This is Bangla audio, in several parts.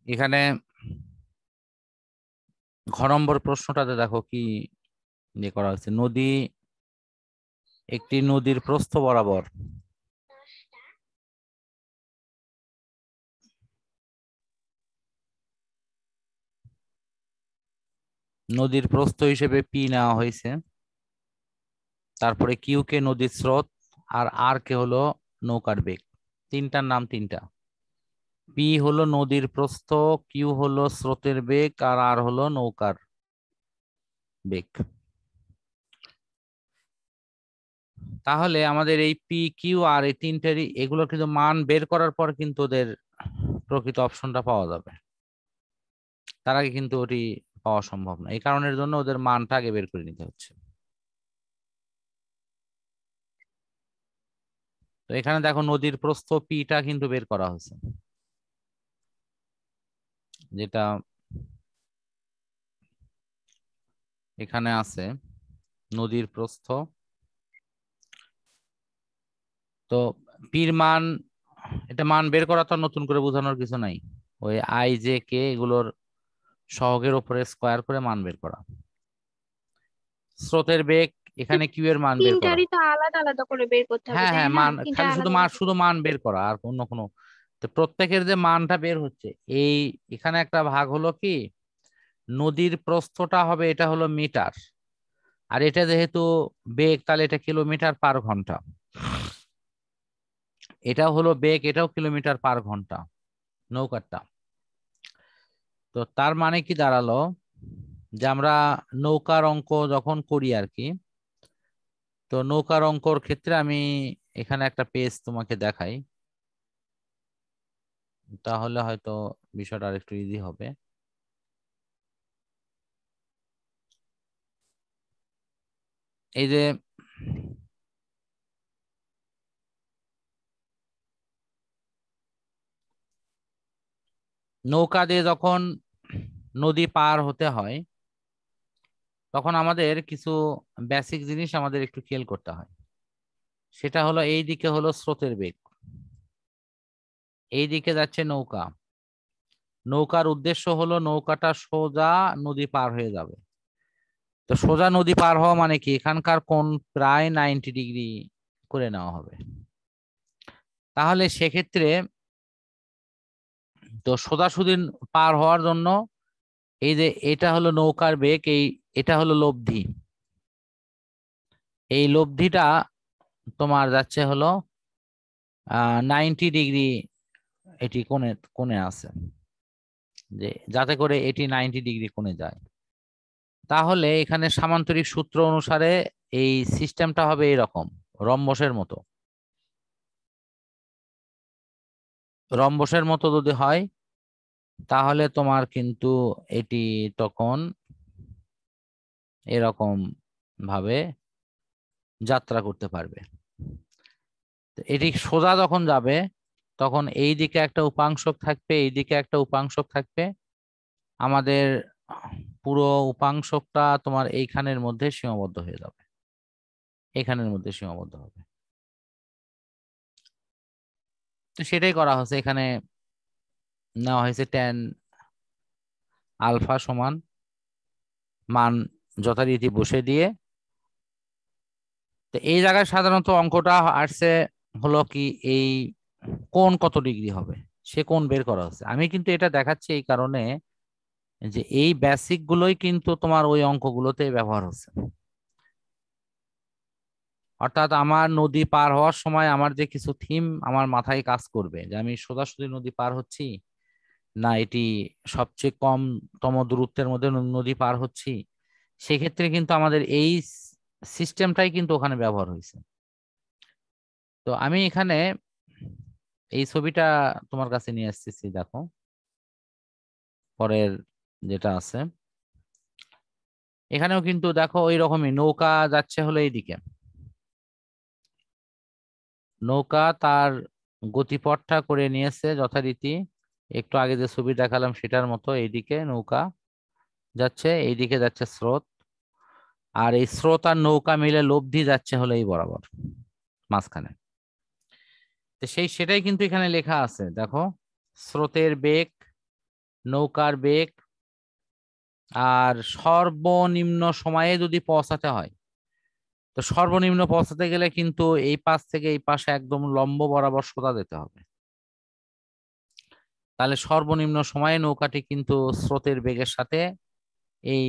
এখানে ঘ নম্বর প্রশ্নটাতে দেখো কি ইয়ে করা হয়েছে। একটি নদীর প্রস্থ বরাবর নদীর প্রস্থ হিসেবে পি নেওয়া হয়েছে, তারপরে কিউ কে নদীর স্রোত, আর কে হলো নৌকার বেগ। তিনটার নাম তিনটা। পি হলো নদীর প্রস্থ, কিউ হলো স্রোতের বেগ, আর হলো নৌকার বেগ। তাহলে আমাদের এই পি কিউ আর এই তিনটেরই এগুলো কিন্তু মান বের করার পর কিন্তু ওদের প্রকৃত অপশনটা পাওয়া যাবে। তার আগে কিন্তু ওটি পাওয়া সম্ভব না। এই কারণের জন্য ওদের মানটা আগে বের করে নিতে হচ্ছে। তো এখানে দেখো নদীর প্রস্থ পিটা কিন্তু বের করা হয়েছে, যেটা এখানে আছে নদীর প্রস্থ। তো পির মান, এটা মান বের করা তো আর নতুন করে বোঝানোর কিছু নাই। ওই আই জে কে এগুলোর সহগের উপরে স্কোয়ার করে মান বের করা। স্রোতের বেগ, এখানে কিউ এর মান বের করা। তিনটারই তো আলাদা আলাদা করে বের করতে হবে, হ্যাঁ তাই হ্যাঁ, না? মান তিনটা খালি আলাদা আলাদা শুধু করে। মান বের করা, আর অন্য কোনো। তো প্রত্যেকের যে মানটা বের হচ্ছে, এই এখানে একটা ভাগ হলো কি, নদীর প্রস্থটা হবে, এটা হলো মিটার, আর এটা যেহেতু বেগ, তাহলে এটা কিলোমিটার পার ঘন্টা। এটাও হলো বেগ, এটাও কিলোমিটার পার ঘন্টা নৌকারটা। তো তার মানে কি দাঁড়ালো, যে আমরা নৌকার অঙ্ক যখন করি আর কি, তো নৌকার অঙ্কর ক্ষেত্রে আমি এখানে একটা পেজ তোমাকে দেখাই, তাহলে হয়তো বিষয়টা আরেকটু ইজি হবে। এই যে নৌকা দিয়ে যখন নদী পার হতে হয়, তখন আমাদের কিছু বেসিক জিনিস আমাদের একটু খেয়াল করতে হয়। সেটা হলো, এই দিকে হলো স্রোতের বেগ, এই দিকে যাচ্ছে নৌকা। নৌকার উদ্দেশ্য হলো নৌকাটা সোজা নদী পার হয়ে যাবে। তো সোজা নদী পার হওয়া মানে কি, এখানকার কোণ প্রায় 90 ডিগ্রি করে নেওয়া হবে। তাহলে সেক্ষেত্রে তো সোজাসুজি পার হওয়ার জন্য, এই যে এটা হলো নৌকার বেগ, এটা হলো লব্ধি। এই লব্ধিটা তোমার যাচ্ছে হলো 90 ডিগ্রি, এটি কোণে কোণে আছে, যে যাতে করে এটি 90 ডিগ্রি কোণে যায়। তাহলে এখানে সামান্তরিক সূত্র অনুসারে এই সিস্টেমটা হবে এরকম, রম্বসের মতো। রম্বসের মতো যদি হয়, তাহলে তোমার কিন্তু এটি তখন এরকম ভাবে যাত্রা করতে পারবে। তো এটি সোজা যখন যাবে, তখন এই দিকে একটা উপাংশক থাকবে, এই দিকে একটা উপাংশক থাকবে। আমাদের পুরো উপাংশকটা তোমার এইখানের মধ্যে সীমাবদ্ধ হয়ে যাবে, এখানের মধ্যে সীমাবদ্ধ হবে। তো সেটাই করা হয়েছে এখানে। নেওয়া হয়েছে ট্যান আলফা সমান মান যথারীতি বসে দিয়ে। তো এই জায়গায় সাধারণত অঙ্কটা আসছে হলো কি, এই কোণ কত ডিগ্রি হবে সে কোণ বের করা হচ্ছে। আমি কিন্তু এটা দেখাচ্ছি এই কারণে যে এই বেসিক গুলোই কিন্তু তোমার ওই অঙ্কগুলোতে ব্যবহার হচ্ছে। অর্থাৎ আমার নদী পার হওয়ার সময় আমার যে কিছু থিম আমার মাথায় কাজ করবে, যে আমি সোজাসুজি নদী পার হচ্ছি, না এটি সবচেয়ে কমতম দূরত্বের মধ্যে নদী পার হচ্ছি, সেক্ষেত্রে কিন্তু আমাদের এই সিস্টেমটাই কিন্তু ওখানে ব্যবহার হয়েছে। তো আমি এখানে এই ছবিটা তোমার কাছে নিয়ে আসতেছি, দেখো পরের যেটা আছে। এখানেও কিন্তু দেখো ওই রকমই নৌকা যাচ্ছে হলো এইদিকে। নৌকা তার গতিপথটা করে নিয়েছে যথারীতি, একটু আগে যে ছবি দেখালাম সেটার মতো। এইদিকে নৌকা যাচ্ছে, এইদিকে যাচ্ছে স্রোত, আর এই স্রোত আর নৌকা মিলে লব্ধি যাচ্ছে হলো এই বরাবর মাঝখানে। তো সেটাই কিন্তু এখানে লেখা আছে, দেখো স্রোতের বেগ নৌকার বেগ আর সর্বনিম্ন সময়ে যদি পৌঁছাতে হয়, তো সর্বনিম্ন পৌঁছাতে গেলে কিন্তু এই পাশ থেকে এই পাশে একদম লম্ব বরাবর সোজা যেতে হবে। তাহলে সর্বনিম্ন সময়ে নৌকাটি কিন্তু স্রোতের বেগের সাথে এই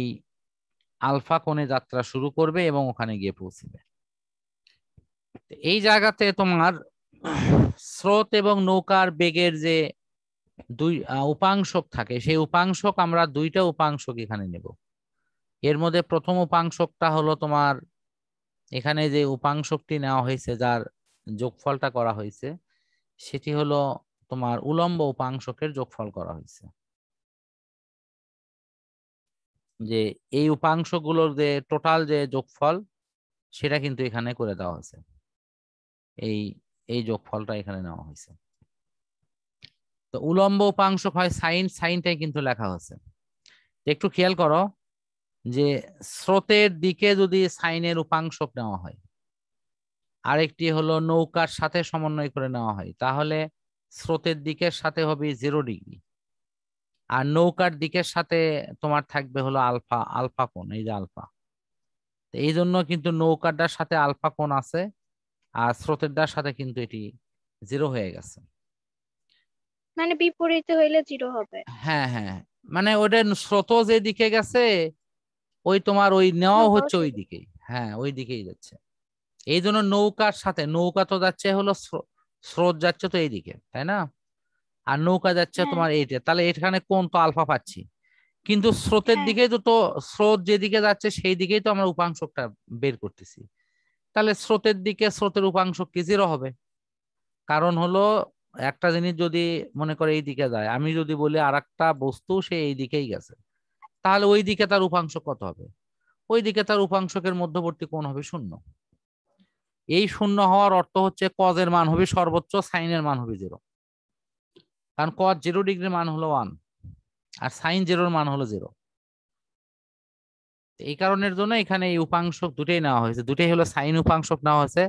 আলফা কোণে যাত্রা শুরু করবে এবং ওখানে গিয়ে পৌঁছবে। এই জায়গাতে তোমার স্রোত এবং নৌকার বেগের যে দুই উপাংশক থাকে, সেই উপাংশক আমরা দুইটা উপাংশক এখানে নেব। এর মধ্যে প্রথম উপাংশকটা হলো তোমার, এখানে যে উপাংশকটি নেওয়া হয়েছে যার যোগফলটা করা হয়েছে সেটি হলো তোমার উলম্ব উপাংশকের যোগফল করা হয়েছে। যে এই উপাংশগুলোর যে টোটাল যে যোগফল সেটা কিন্তু এখানে করে দেওয়া হয়েছে, এই এই যোগফলটা এখানে নেওয়া হয়েছে। তো উলম্ব উপাংশক হয় সাইন, সাইনটাই কিন্তু লেখা হয়েছে। একটু খেয়াল করো যে স্রোতের দিকে যদি সাইনের উপাংশক নেওয়া হয়, আরেকটি হলো নৌকার সাথে সমন্বয় করে নেওয়া হয়, তাহলে স্রোতের দিকের সাথে হবে 0 ডিগ্রি, আর নৌকার দিকের সাথে তোমার থাকবে হলো আলফা, আলফা কোণ, এই যে আলফা। এই জন্য কিন্তু নৌকাটার সাথে আলফা কোণ আছে, আর স্রোতেরটার সাথে কিন্তু এটি 0 হয়ে গেছে। মানে বিপরীতে হইলে 0 হবে। হ্যাঁ হ্যাঁ, মানে ওটা স্রোত যে দিকে গেছে ওই তোমার ওই নেওয়াও নৌকাও হচ্ছে ওই সেই। দিকেই, হ্যাঁ ওই দিকেই যাচ্ছে। এই জন্য নৌকার সাথে, নৌকা তো যাচ্ছে হলো স্রোত যাচ্ছে তো এইদিকে, তাই না? আর নৌকা যাচ্ছে হ্যাঁ তোমার এইটা, তাহলে এখানে কোন তো আলফা পাচ্ছি, কিন্তু স্রোতের হ্যাঁ। দিকেই তো, তো স্রোত যেদিকে যাচ্ছে সেই দিকেই তো আমরা উপাংশকটা বের করতেছি। তাহলে স্রোতের দিকে স্রোতের উপাংশক কি 0 হবে? কারণ হলো একটা জিনিস যদি মনে করে এই দিকে যায়, আমি যদি বলি আর একটা বস্তু সে এই দিকেই গেছে, তাহলে ওই দিকে তার উপাংশ কত হবে? ওই দিকে তার উপাংশকের মধ্যবর্তী কোণ হবে 0। এই 0 হওয়ার অর্থ হচ্ছে কজের মান হবে সর্বোচ্চ, সাইনের মান হবে 0। কারণ কজ 0 ডিগ্রির মান হলো 1 আর সাইন 0-র মান হলো 0। এই কারণের জন্য এখানে এই উপাংশক দুটোই নেওয়া হয়েছে, দুটোই হলো সাইন উপাংশক নেওয়া হয়েছে।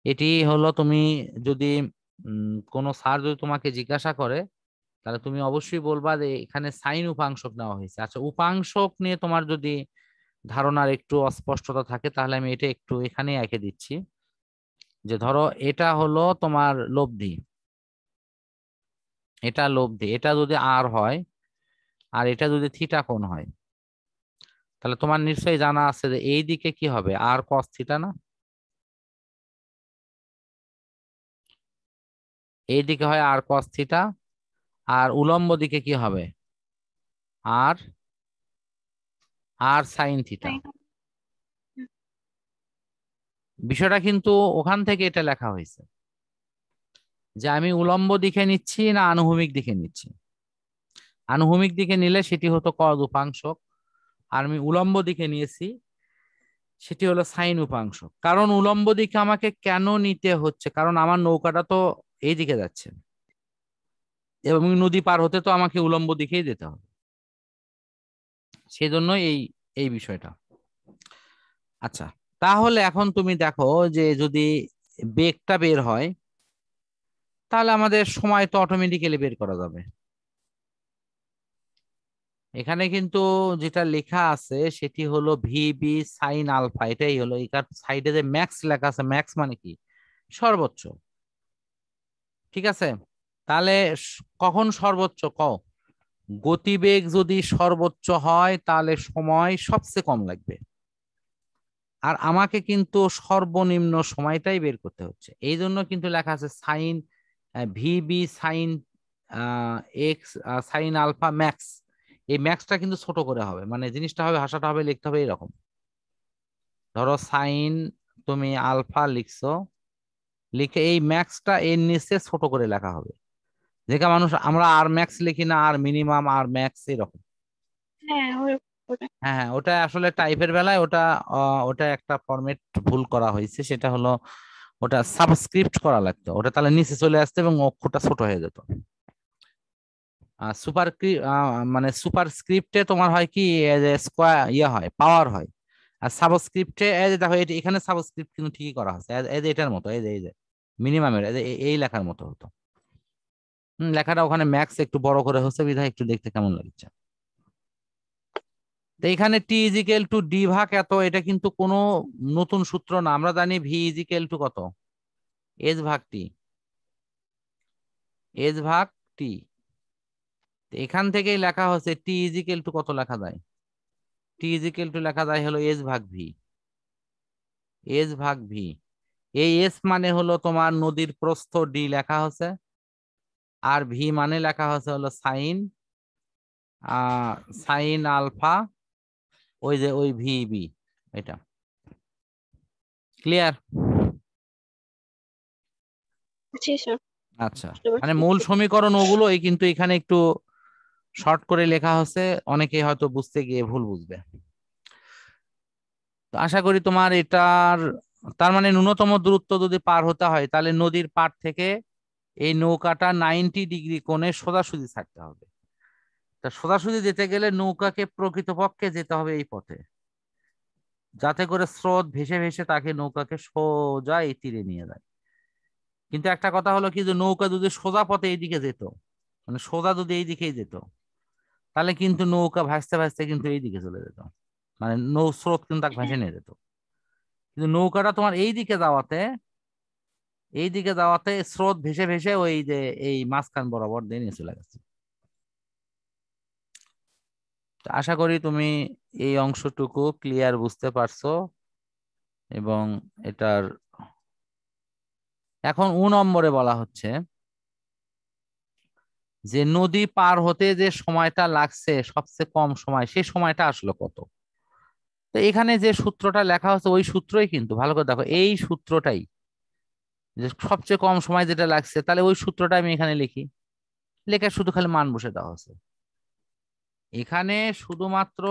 এটি হলো তুমি যদি কোনো স্যার যদি তোমাকে জিজ্ঞাসা করে তাহলে তুমি অবশ্যই বলবা যে এখানে সাইন উপাংশক নেওয়া হয়েছে। আচ্ছা, উপাংশক নিয়ে তোমার যদি ধারণার একটু অস্পষ্টতা থাকে তাহলে আমি এটা একটু এখানে এঁকে দিচ্ছি। যে ধরো এটা হলো তোমার লব্ধি, এটা লব্ধি, এটা যদি আর হয় আর এটা যদি থিটা কোণ হয়, তাহলে তোমার নিশ্চয়ই জানা আছে যে এই দিকে কি হবে, আর কস থিটা না? এই দিকে হয় আর কস থিটা, আর উলম্ব দিকে কি হবে, আর আর সাইন থিটা। তাই না? হুম। বিষয়টা কিন্তু ওখান থেকে এটা লেখা হয়েছে যে আমি উলম্ব দিকে নিচ্ছি না আনুভূমিক দিকে নিচ্ছি। আনুভূমিক দিকে নিলে সেটি হতো কজ উপাংশক, আর আমি উলম্ব দিকে নিয়েছি সেটি হলো সাইন উপাংশ। কারণ উলম্ব দিকে আমাকে কেন নিতে হচ্ছে, কারণ আমার নৌকাটা তো এই দিকে যাচ্ছে এবং নদী পার হতে তো আমাকে উলম্ব দিকেই যেতে হবে, সেজন্য এই এই বিষয়টা। আচ্ছা, তাহলে এখন তুমি দেখো যে যদি বেগটা বের হয় তাহলে আমাদের সময় তো অটোমেটিক্যালি বের করা যাবে। এখানে কিন্তু যেটা লেখা আছে সেটি হলো ভিবি সাইন আলফা, এটাই হলো এখানে সাইডে যে ম্যাক্স লেখা আছে, ম্যাক্স মানে কি, সর্বোচ্চ। ঠিক আছে, তাহলে কখন সর্বোচ্চ গতিবেগ যদি সর্বোচ্চ হয় তাহলে সময় সবচেয়ে কম লাগবে, আর আমাকে কিন্তু সর্বনিম্ন সময়টাই বের করতে হচ্ছে। এই জন্য কিন্তু লেখা আছে sine VB sine X sine alpha max. এই ম্যাক্সটা কিন্তু ছোট করে হবে, মানে জিনিসটা হবে, ভাষাটা হবে, লিখতে হবে এরকম। ধরো সাইন তুমি আলফা লিখছো, লিখে এই ম্যাক্সটা এর নিচে ছোট করে লেখা হবে। যেটা মানুষ আমরা আর ম্যাক্স লিখি না, আর মিনিমাম, আর ম্যাক্স এরকম। হ্যাঁ ওটা। হ্যাঁ হ্যাঁ, ওটা আসলে টাইপের বেলায় ওটা ওটা একটা ফরম্যাট ভুল করা হয়েছে, সেটা হলো ওটা সাবস্ক্রিপ্ট করা লাগতো, ওটা তাহলে নিচে চলে আসতো এবং অক্ষরটা ছোট হয়ে যেত। সুপার মানে সুপার স্ক্রিপ্টে তোমার হয় কি স্কোয়ার ইয়ে হয়, পাওয়ার হয়। আর সাবস্ক্রিপ্টে এই যে দেখো এখানে সাবস্ক্রিপ্ট কিন্তু ঠিকই করা হচ্ছে, এই যে এটার মতো, এই যে মিনিমামের এই লেখার মতো হতো। লেখাটা ওখানে ম্যাক্স একটু বড় করে হচ্ছে বিধায় একটু দেখতে কেমন লাগছে। তো এখানে টি ইজিক্যাল টু ডি ভাগ এত, এটা কিন্তু কোনো নতুন সূত্র না। আমরা জানি ভি ইজিক্যাল টু কত, এস ভাগ টি, এস ভাগ টি। এখান থেকেই লেখা হচ্ছে টি ইজিক্যাল টু কত লেখা যায়, টি ইজিক্যাল টু লেখা যায় হলো এস ভাগ ভি, এস ভাগ ভি। এই এস মানে হলো তোমার নদীর প্রস্থ, ডি লেখা হচ্ছে, আর ভি মানে লেখা হচ্ছে হলো সাইন, সাইন আলফা, ওই যে ওই ভি বি, এটা ক্লিয়ার? জি স্যার, আচ্ছা, বুঝতে মানে পারছি। মূল সমীকরণ ওগুলোই, কিন্তু এখানে একটু শর্ট করে লেখা হচ্ছে, অনেকে হয়তো বুঝতে গিয়ে ভুল বুঝবে। তো আশা করি তোমার এটার, তার মানে ন্যূনতম দূরত্ব যদি পার হতে হয় তাহলে নদীর পাড় থেকে এই নৌকাটা 90 ডিগ্রি কোণে সোজাসুজি ছাড়তে হবে। তা সোজাসুজি যেতে গেলে নৌকাকে প্রকৃতপক্ষে যেতে হবে এই পথে, যাতে করে স্রোত ভেসে ভেসে তাকে নৌকাকে সোজা এই তীরে নিয়ে যায়। কিন্তু একটা কথা হলো কি, যে নৌকা যদি সোজা পথে এইদিকে যেত, মানে সোজা যদি এই দিকেই যেত, তাহলে কিন্তু নৌকা ভাসতে ভাসতে কিন্তু এই দিকে চলে যেত, মানে নৌ স্রোত কিন্তু তাকে ভাসে হ্যাঁ, নিয়ে যেত। কিন্তু নৌকাটা তোমার এই দিকে যাওয়াতে স্রোত ভেসে ভেসে ওই যে এই মাঝখান বরাবর দিয়ে নিয়ে চলে গেছে। তো আশা করি তুমি এই অংশটুকু ক্লিয়ার বুঝতে পারছো। এবং এটার এখন নম্বরে বলা হচ্ছে যে নদী পার হতে যে সময়টা লাগছে সবচেয়ে কম সময়, সেই সময়টা আসলো কত। তো এখানে যে সূত্রটা লেখা হচ্ছে ওই সূত্রই, কিন্তু ভালো করে দেখো এই সূত্রটাই, যে সবচেয়ে কম সময় যেটা লাগছে, তাহলে ওই সূত্রটা আমি এখানে লিখি, লেখা শুধু খালি মান বসে দেওয়া হচ্ছে। এখানে শুধুমাত্র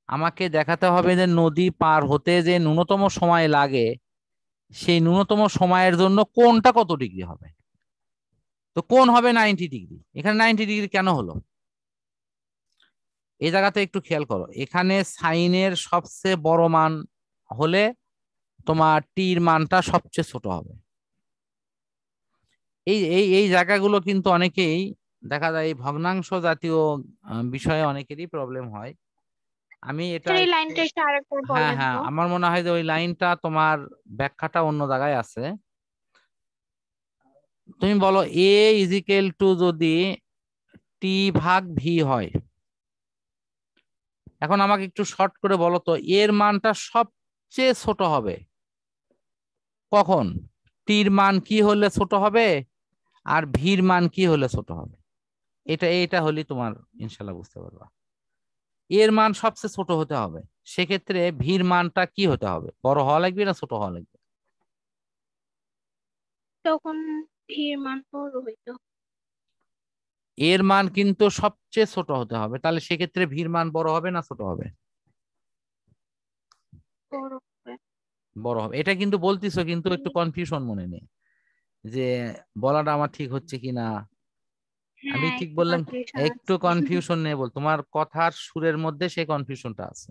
আমাকে দেখাতে হবে যে নদী পার হতে যে ন্যূনতম সময় লাগে, সেই ন্যূনতম সময়ের জন্য কোণটা কত ডিগ্রি হবে। তো কোণ হবে 90 ডিগ্রি। এখানে 90 ডিগ্রি কেন হলো, এই জায়গাতে একটু খেয়াল করো। এখানে সাইনের সবচেয়ে বড় মান হলে তোমার টির মানটা সবচেয়ে ছোট হবে। এই এই এই জায়গাগুলো কিন্তু অনেকেই দেখা যায়, এই ভগ্নাংশ জাতীয় বিষয়ে অনেকেরই প্রবলেম হয়। আমি এটা স্যার এই একটু, লাইনটা একটু আরেকবার হ্যাঁ বলেন হ্যাঁ, তো। আমার মনে হয় যে ওই লাইনটা তোমার ব্যাখ্যাটা অন্য জায়গায় আছে। তুমি বলো এ ইজিক্যাল টু যদি টি ভাগ ভি হয়, এখন আমাকে একটু শর্ট করে বলো তো এর মানটা সবচেয়ে ছোট হবে কখন, টির মান কি হলে ছোট হবে আর ভির মান কি হলে ছোট হবে। এটা হলে তোমার ইনশাল্লাহ বুঝতে পারবা। এর মান সবচেয়ে ছোট হতে হবে, সেক্ষেত্রে ভির মানটা কি হতে হবে, বড় হওয়া লাগবে না ছোট হওয়া লাগবে? তখন ভিড় মান বড় হইতো। এর মান কিন্তু সবচেয়ে ছোট হতে হবে, তাহলে সেক্ষেত্রে ভির মান বড় হবে না ছোট হবে? বড় হবে। বড় হবে। এটা কিন্তু বলতিছো, কিন্তু একটু কনফিউশন মনে নেই যে বলাটা আমার ঠিক হচ্ছে কিনা। আমি হ্যাঁ, ঠিক একটু বললাম? কনফিউশন একটু আছে। কনফিউশন নেই বল, তোমার কথার সুরের মধ্যে সেই কনফিউশনটা আছে।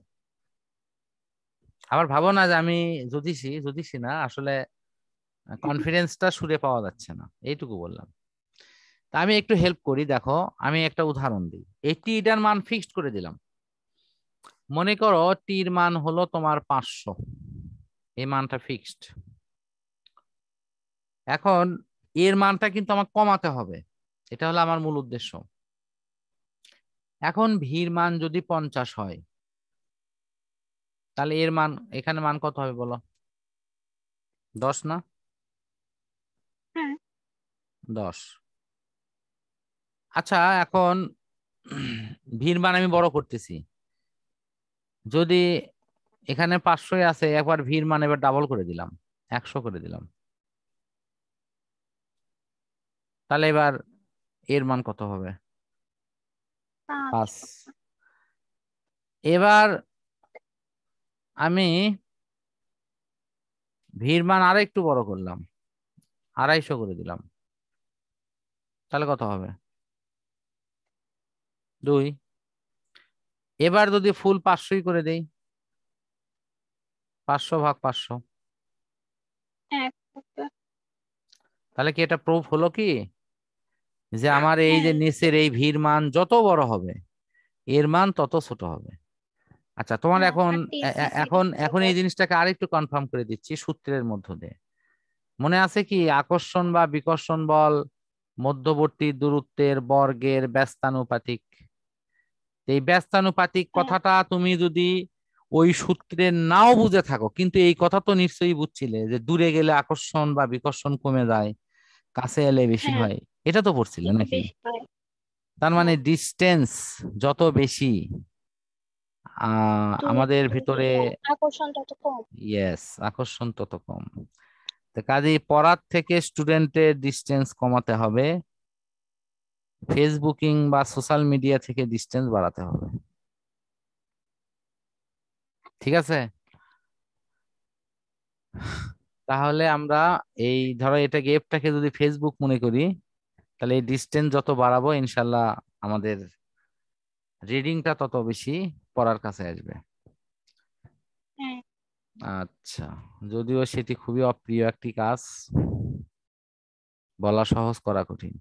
আবার ভাবো না যে আমি জ্যোতিষী, জ্যোতিষী না আসলে, কনফিডেন্সটা সুরে পাওয়া যাচ্ছে না, এইটুকু বললাম। তা আমি একটু হেল্প করি, দেখো আমি একটা উদাহরণ দিই। এই টিটার মান ফিক্সড করে দিলাম। মনে করো টির মান হলো তোমার 500, এই মানটা ফিক্সড। এখন এর মানটা কিন্তু আমার কমাতে হবে, এটা হলো আমার মূল উদ্দেশ্য। এখন ভির মান যদি 50 হয়, তাহলে এর মান এখানে মান কত হবে বলো? 10 না? হ্যাঁ, 10। আচ্ছা, এখন ভির মান আমি বড় করতেছি। যদি এখানে 500 আছে, একবার ভির মান এবার ডাবল করে দিলাম, 100 করে দিলাম, তাহলে এবার এর মান কত হবে? 5। 5। এবার আমি ভির মান আরো একটু বড় করলাম, 250 করে দিলাম, তাহলে কত হবে? 2। এবার যদি ফুল 500 করে দেই, 500 ভাগ 500, 1 হবে। তাহলে কি এটা প্রুফ হলো কি যে আমার এই যে হ্যাঁ, নিচের এই ভির মান যত বড় হবে এর মান তত ছোট হবে। আচ্ছা তোমার হ্যাঁ, এখন আর টিসি এখন এই জিনিসটাকে আরেকটু কনফার্ম করে দিচ্ছি সূত্রের মধ্য দিয়ে। মনে আছে কি আকর্ষণ বা বিকর্ষণ বল মধ্যবর্তী দূরত্বের বর্গের ব্যস্তানুপাতিক। এই ব্যস্তানুপাতিক হ্যাঁ, কথাটা তুমি যদি ওই সূত্রে নাও বুঝে থাকো, কিন্তু এই কথা তো নিশ্চয়ই বুঝছিলে যে দূরে গেলে আকর্ষণ বা বিকর্ষণ কমে যায়, কাছে এলে বেশি হ্যাঁ, হয়। এটা তো পড়ছিলে একটু নাকি? বেশি হয়। তার মানে হ্যাঁ, ডিস্টেন্স যত বেশি আমাদের দূরত্ব ভিতরে, আকর্ষণটা তো কম। ইয়েস, আকর্ষণ তত কম। তো কাজেই পড়ার থেকে স্টুডেন্টের ডিস্টেন্স কমাতে হবে, ফেসবুকিং বা সোশ্যাল মিডিয়া থেকে ডিস্টেন্স বাড়াতে হবে। ঠিক আছে? তাহলে আমরা এই ধরো এটা গেপটাকে যদি ফেসবুক মনে করি, তাহলে এই ডিস্টেন্স যত বাড়াবো ইনশাল্লাহ আমাদের রিডিংটা তত বেশি পড়ার কাছে আসবে। হ্যাঁ, আচ্ছা, যদিও সেটি খুবই অপ্রিয় একটি কাজ, বলা সহজ করা কঠিন।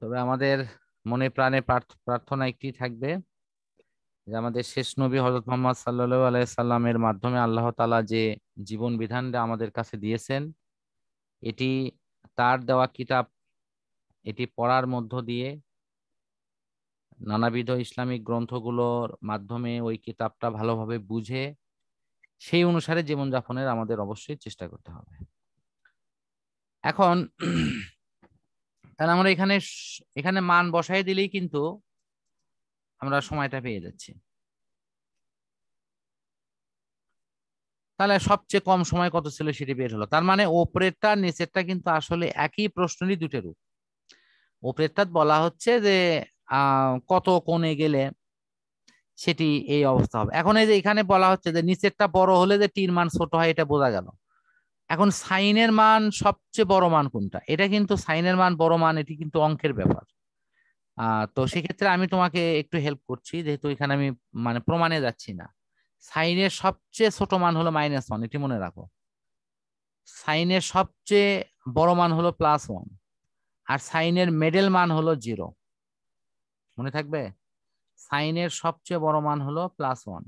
তবে আমাদের মনে প্রাণে প্রার্থনা একটি থাকবে যে আমাদের শেষ নবী হযরত মুহাম্মদ সাল্লাল্লাহু আলাইহি সাল্লামের মাধ্যমে আল্লাহ তাআলা যে জীবন বিধানটা আমাদের কাছে দিয়েছেন, এটি তার দেওয়া কিতাব, এটি পড়ার মধ্য দিয়ে নানাবিধ ইসলামিক গ্রন্থগুলোর মাধ্যমে ওই কিতাবটা ভালোভাবে বুঝে সেই অনুসারে জীবনযাপনের আমাদের অবশ্যই চেষ্টা করতে হবে। এখন তাহলে আমরা এখানে মান বসাই দিলেই কিন্তু আমরা সময়টা পেয়ে যাচ্ছি। তাহলে সবচেয়ে কম সময় কত ছিল সেটি বের হলো। তার মানে ওপরেরটা নিচেরটা কিন্তু আসলে একই প্রশ্নেরই দুটো রূপ। ওপরেরটা বলা হচ্ছে যে কত কোণে গেলে সেটি এই অবস্থা হবে। এখন এই যে এখানে বলা হচ্ছে যে নিচেরটা বড় হলে যে টির মান ছোট হয়, এটা বোঝা গেল। এখন সাইনের মান সবচেয়ে বড় মান কোনটা, এটা কিন্তু সাইনের মান বড় মান, এটি কিন্তু অঙ্কের ব্যাপার। তো সেক্ষেত্রে আমি তোমাকে একটু হেল্প করছি, যেহেতু এখানে আমি মানে প্রমাণে যাচ্ছি না। সাইনের সবচেয়ে ছোট মান হলো -1, এটি মনে রাখো। সাইনের সবচেয়ে বড় মান হলো +1, আর সাইনের মিডল মান হলো 0। মনে থাকবে, সাইনের সবচেয়ে বড় মান হলো +1,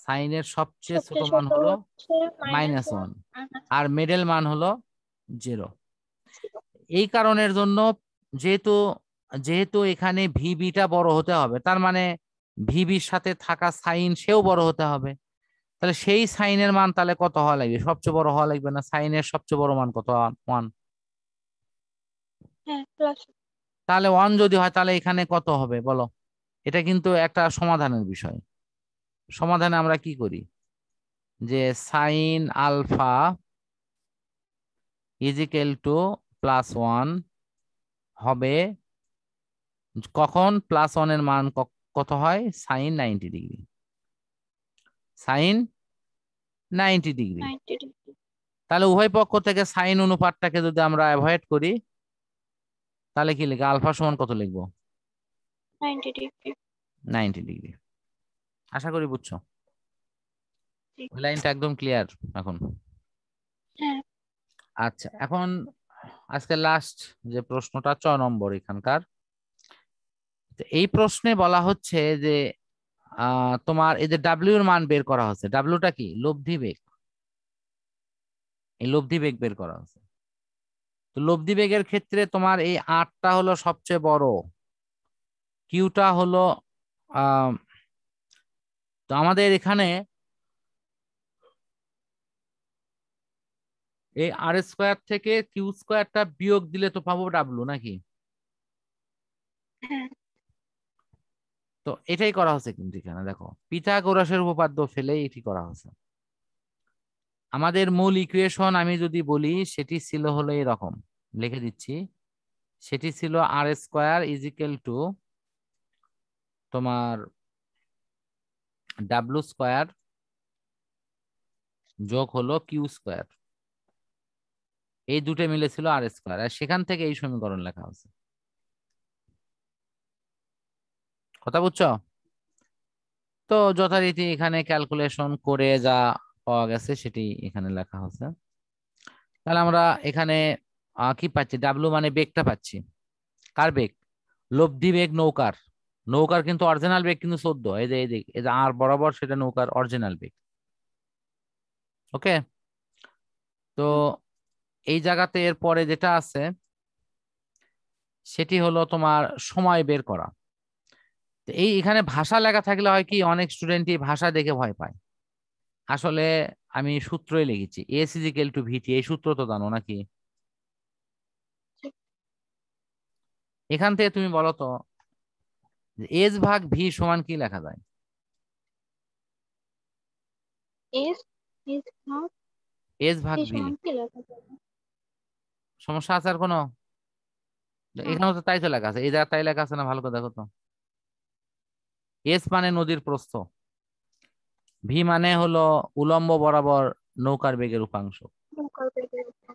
সাইনের সবচেয়ে ছোট সবচেয়ে মান ছোট হলো হচ্ছে -1, -1 আর আর মিডল মান হলো 0। 0। এই কারণের জন্য যেহেতু যেহেতু এখানে ভিবিটা বড় হতে হবে, তার মানে ভিবির সাথে থাকা সাইন সেও বড় হতে হবে। তাহলে সেই সাইনের মান তাহলে কত হওয়া লাগবে, সবচেয়ে বড় হওয়া লাগবে না? সাইনের সবচেয়ে বড় মান কত? 1। হ্যাঁ, প্লাস। তাহলে 1 যদি হয় তাহলে এখানে কত হবে বলো? এটা কিন্তু একটা সমাধানের বিষয়। সমাধানে আমরা কি করি, যে সাইন আলফা = +1 হবে কখন +1 এর মান কত হয়? sin 90 degree. sin 90 degree. 90 degree. তাহলে উভয় পক্ষ থেকে সাইন অনুপাতটাকে যদি আমরা অ্যাভয়েড করি, তাহলে কি লিখে আলফা সমান কত লিখবো? 90 ডিগ্রি। 90 ডিগ্রি। আশা করি বুঝছো। জি। ওই লাইনটা একদম ক্লিয়ার এখন? হ্যাঁ, আচ্ছা, এখন আজকে লাস্ট যে প্রশ্নটা 6 নম্বর এখানকার, তো এই প্রশ্নে বলা হচ্ছে যে তোমার এই যে ডাব্লিউ এর মান বের করা হচ্ছে। ডাব্লিউটা কি? লব্ধি বেগ। এই লব্ধি বেগ বের করা হচ্ছে। তো লব্ধি বেগের ক্ষেত্রে তোমার এই 8টা হলো সবচেয়ে বড়, কিউটা হলো আহ তো আমাদের এখানে এই r² থেকে কিউ² বিয়োগ দিলে তো পাবো ডাব্লু নাকি? হ্যাঁ, তো এটাই করা হচ্ছে, কিন্তু এখানে দেখো পিথাগোরাসের উপপাদ্য ফেলে এটি করা হচ্ছে। আমাদের মূল ইকুয়েশন আমি যদি বলি, সেটি ছিল হলো এরকম, লিখে দিচ্ছি। সেটি ছিল r² তোমার w² যোগ হলো কিউ²। এই দুটো মিলে ছিল r², আর সেখান থেকে এই সমীকরণ লেখা হচ্ছে। কথা বুঝছো? তো যথারীতি এখানে ক্যালকুলেশন করে যা পাওয়া গেছে সেটি এখানে লেখা হচ্ছে। তাহলে আমরা এখানে কি পাচ্ছি, ডাব্লু মানে বেগটা পাচ্ছি। কার বেগ? লব্ধি বেগ নৌকার। নৌকার কিন্তু অরিজিনাল বেগ কিন্তু 14, এই যে আর বরাবর সেটা নৌকার অরিজিনাল বেগ। ওকে, তো এই জায়গাতে এর পরে যেটা আছে সেটি হলো তোমার সময় বের করা। তো এই এখানে ভাষা লেখা থাকলে হয় কি, অনেক স্টুডেন্টই ভাষা দেখে ভয় পায়। আসলে আমি সূত্রই লিখেছি, এস ইজ ইকুয়াল টু ভিটি, এই সূত্র তো জানো নাকি? এখান থেকে তুমি বলো তো, এস ভাগ ভি সমান কি লেখা যায়? এস এস ভাগ এস ভাগ ভি ভি। সমান কি লেখা যাবে? সমস্যা আছে আর কোনো? না। এখানে তো তাই তো লেখা আছে, এই জায়গায় তাই লেখা আছে না, ভালো করে দেখো তো। এস মানে নদীর প্রস্থ, ভি মানে হলো উলম্ব বরাবর নৌকার বেগের উপাংশ। লোকাল বেগের উপর।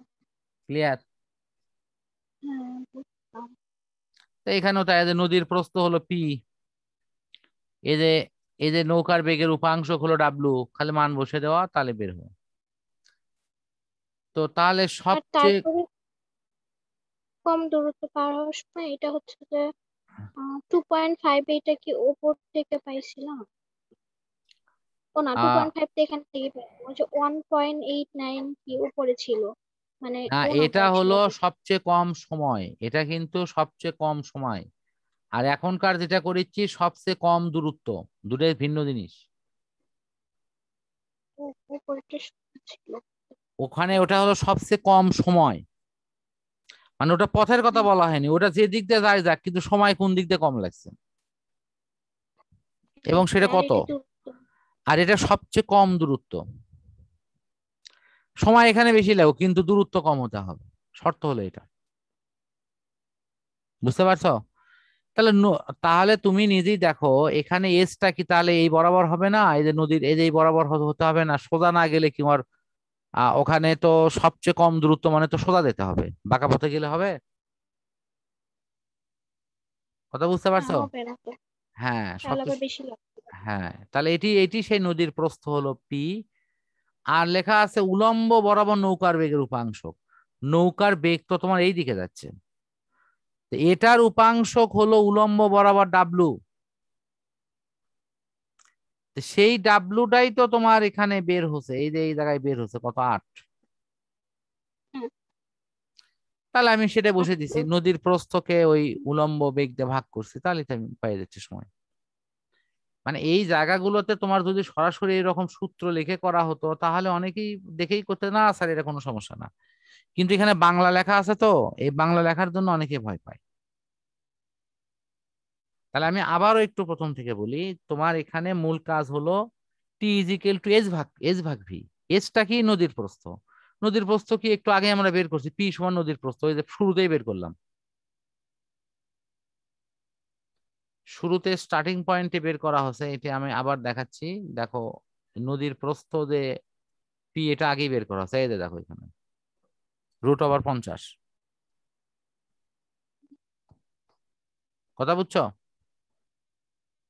ক্লিয়ার? হ্যাঁ, বুঝলাম। তো এখানেও তাই, যে নদীর প্রস্থ হলো পি, এই যে এই যে নৌকার বেগের উপাংশ হলো ডাব্লু, খালি মান বসে দেওয়া তাহলে বের হবে। তো তাহলে আর সবচেয়ে তারপরে কম দূরত্ব পার হওয়ার সময় এটা হচ্ছে যে 2.5, এটা কি ওপর থেকে পাইছিলাম? ও না, টু আহ পয়েন্ট ফাইভ তো এখান থেকে পাইলাম, ওই যে 1.89 কি উপরে ছিল, মানে না, ও এটা নাম্বার ছিল হলো বুঝি। সবচেয়ে কম সময়, এটা কিন্তু সবচেয়ে কম সময়। আর এখনকার যেটা করেছি সবচেয়ে কম দূরত্ব, দুটোই ভিন্ন জিনিস। উপরেটা ছিল। ওখানে ওটা হলো সবচেয়ে কম সময়, মানে ওটা পথের কথা হুম, বলা হয়নি, ওটা যে দিক দিয়ে যায় যাক, কিন্তু সময় কোন দিক দিয়ে কম লাগছে এবং সেটা আর কত। এটা দূরত্ব। আর এটা সবচেয়ে কম দূরত্ব। সময় এখানে বেশি লাগবে কিন্তু দূরত্ব কম হতে হবে, শর্ত হলো এটা। বুঝতে পারছো? তাহলে তাহলে তুমি নিজেই দেখো, এখানে এসটা কি তাহলে এই বরাবর হবে না, এই যে নদীর এই যে এই বরাবর হতে হবে না, সোজা না গেলে কি আমার ওখানে তো সবচেয়ে কম দূরত্ব মানে তো সোজা যেতে হবে, বাঁকা পথে গেলে হবে? কথা বুঝতে না, পারছো? হবে না তো, হ্যাঁ, তাহলে আবার সবচেয়ে। বেশি লাগবে। হ্যাঁ, তাহলে এটি এটি সেই নদীর প্রস্থ হলো পি। আর লেখা আছে উলম্ব বরাবর নৌকার বেগের উপাংশ। নৌকার বেগ তো তোমার এই দিকে যাচ্ছে, তো এটার উপাংশ হলো উলম্ব বরাবর ডাব্লু। সেই ডাব্লুটাই তো তোমার এখানে বের হচ্ছে, এই যে এই জায়গায় বের হচ্ছে কত, 8। হুম, তাহলে আমি সেটা বসে দিছি, আসলো। নদীর প্রস্থকে ওই উলম্ব বেগ দিয়ে ভাগ করছি, তাহলে তো আমি পেয়ে যাচ্ছি সময়। মানে এই জায়গাগুলোতে তোমার যদি সরাসরি এরকম সূত্র লিখে করা হতো তাহলে অনেকেই দেখেই করতে, না স্যার এটা কোনো সমস্যা না। কিন্তু এখানে বাংলা লেখা আছে তো, এই বাংলা লেখার জন্য অনেকে ভয় পায়। তাহলে আমি আবারও একটু প্রথম থেকে বলি, তোমার এখানে মূল কাজ হলো টি ইজিক্যাল টু এস ভাগ ভি। এসটা কি? নদীর প্রস্থ। নদীর প্রস্থ কি একটু আগে আমরা বের করছি, পি সমান নদীর প্রস্থ, ওই যে শুরুতেই বের করলাম, শুরুতে স্টার্টিং পয়েন্টে বের করা হয়েছে, এটা আমি আবার দেখাচ্ছি। দেখো, নদীর প্রস্থ যে পি, এটা আগেই বের করা হয়েছে, এই যে দেখো এখানে √50। কথা বুঝছো?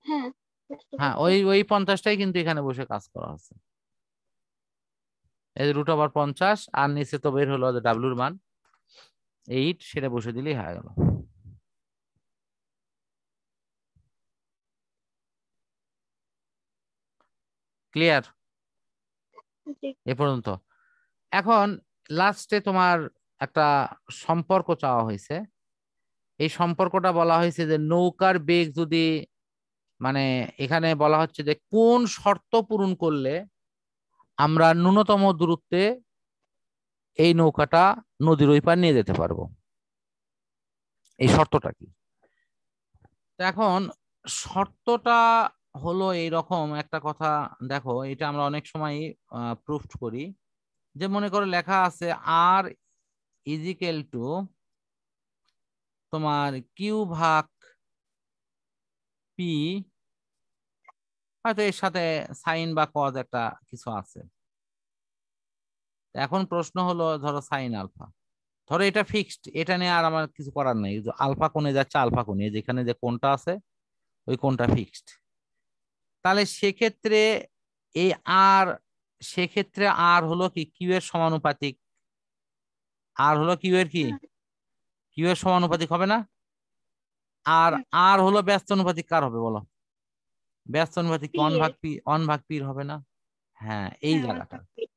হ্যাঁ, বুঝতে হ্যাঁ, পারছি। ওই ওই 50টাই কিন্তু এখানে বসে কাজ করা হচ্ছে। এই যে √50, আর নিচে তো বের হলো যে ডাব্লুর মান 8, সেটা বসে দিলেই হয়ে গেল। ক্লিয়ার জি। এ পর্যন্ত? এখন লাস্টে তোমার একটা সম্পর্ক চাওয়া হয়েছে। এই সম্পর্কটা বলা হয়েছে যে নৌকার বেগ যদি, মানে এখানে বলা হচ্ছে যে কোন শর্ত পূরণ করলে আমরা ন্যূনতম দূরত্বে এই নৌকাটা নদীর ওই পার নিয়ে যেতে পারবো, এই শর্তটা কি? তো এখন শর্তটা হলো এইরকম একটা কথা। দেখো, এটা আমরা অনেক সময় প্রুফ করি, যে মনে করো লেখা আছে আর ইজিক্যাল টু তোমার কিউ ভাগ পি, হয়তো এর সাথে সাইন বা কজ একটা কিছু আছে। এখন প্রশ্ন হলো, ধরো সাইন আলফা, ধরো এটা ফিক্সড, এটা নিয়ে আর আমার কিছু করার নেই, আলফা কোণে যাচ্ছে, আলফা কোণে যেখানে যে কোণটা আছে ওই কোণটা ফিক্সড। তাহলে সেক্ষেত্রে এই আর, সেক্ষেত্রে আর হলো কি কিউ এর সমানুপাতিক। আর হলো কিউ এর কি, হুম, কিউ এর সমানুপাতিক হবে না? আর হুম, আর হলো ব্যস্ত অনুপাতিক কার হবে বলো? ব্যস্ত অনুপাতিক পি ওয়ান ভাগ এর। পি, ওয়ান ভাগ পির হবে না? হ্যাঁ, এই হ্যাঁ, জায়গাটা। 1/3।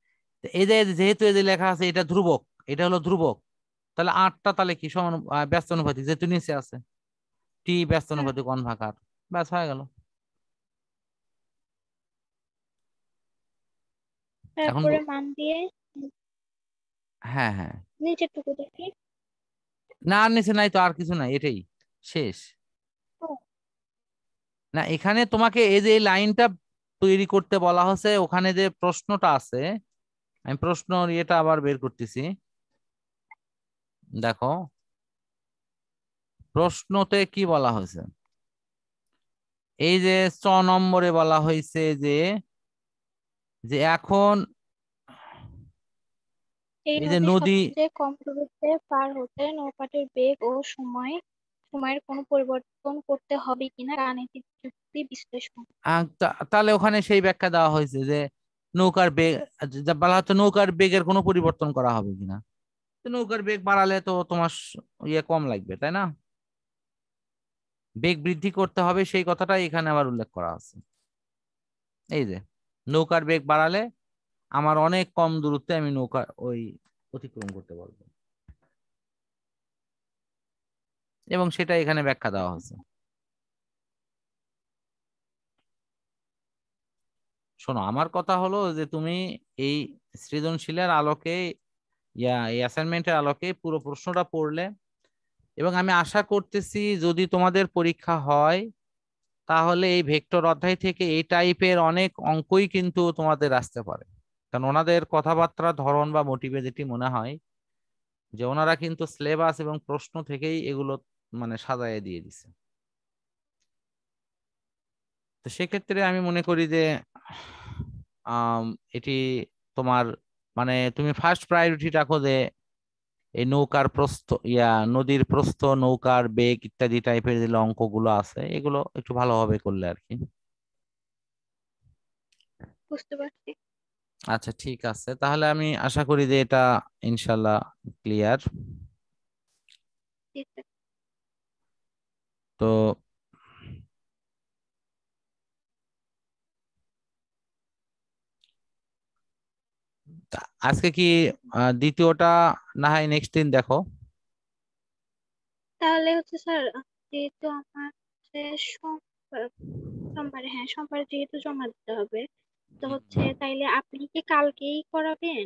তো এই যে যেহেতু এই যে লেখা আছে এটা ধ্রুবক, এটা হলো ধ্রুবক, তাহলে আটটা তাহলে কি সমান ব্যস্ত অনুপাতিক যেহেতু নিচে আছে, টি ব্যস্ত হুম, অনুপাতিক ওয়ান ভাগ আর, ব্যাস হয়ে গেল। এখন তারপরে মান দিয়ে হ্যাঁ হ্যাঁ, নিচের টুকু দেখি। না আর নিচে নাই তো, আর কিছু নাই, এটাই শেষ। ও, না এখানে তোমাকে এই যে এই লাইনটা তৈরি করতে বলা হচ্ছে, ওখানে যে প্রশ্নটা আছে, আমি প্রশ্ন ইয়েটা আবার বের করতেছি, দেখো প্রশ্নতে কি বলা হয়েছে। এই যে 6 নম্বরে বলা হয়েছে যে, যে এখন এই এই যে নদী নদী, সবচেয়ে কম দূরত্বে পার হতে নৌকাটির বেগ ও সময়ের কোনো পরিবর্তন করতে হবে কিনা গাণিতিক যুক্তি বিশ্লেষণ। তাহলে ওখানে সেই ব্যাখ্যা দেওয়া হয়েছে যে নৌকার বেগ, যা বলা হচ্ছে নৌকার বেগের কোনো পরিবর্তন করা হবে কিনা। তো নৌকার বেগ বাড়ালে তো তোমার ইয়ে কম লাগবে, তাই না? বেগ বৃদ্ধি করতে হবে সেই কথাটাই এখানে আবার উল্লেখ করা আছে। এই যে নৌকার বেগ বাড়ালে আমার অনেক কম দূরত্বে আমি নৌকা ওই অতিক্রম করতে পারবো, এবং সেটা এখানে ব্যাখ্যা দেওয়া হয়েছে। শোনো, আমার কথা হলো যে তুমি এই সৃজনশীলের আলোকে, এই অ্যাসাইনমেন্টের আলোকে পুরো প্রশ্নটা পড়লে, এবং আমি আশা করতেছি যদি তোমাদের পরীক্ষা হয় তাহলে এই ভেক্টর অধ্যায় থেকে এই টাইপের অনেক অঙ্কই কিন্তু তোমাদের আসতে পারে। কারণ ওনাদের কথাবার্তার ধরন বা মোটিভে যেটি মনে হয় যে ওনারা কিন্তু সিলেবাস এবং প্রশ্ন থেকেই এগুলো মানে সাজায় দিয়ে দিছে। তো সেক্ষেত্রে আমি মনে করি যে আম, এটি তোমার মানে তুমি ফার্স্ট প্রায়োরিটি রাখো যে এই নৌকার প্রস্থ, নদীর প্রস্থ, নৌকার বেগ ইত্যাদি টাইপের যে অঙ্কগুলো আছে এগুলো একটু ভালোভাবে করলে আর কি। বুঝতে পারছি। আচ্ছা ঠিক আছে, তাহলে আমি আশা করি যে এটা ইনশাল্লাহ ক্লিয়ার। ঠিক আছে। তো আজকে কি দ্বিতীয়টা না হয় নেক্সট দিন দেখো? তাহলে হচ্ছে স্যার, যেহেতু আমার হচ্ছে সোমবার, সোমবারে, হ্যাঁ সোমবারে যেহেতু জমা দিতে হবে, তো হচ্ছে তাইলে আপনি কি কালকেই করাবেন?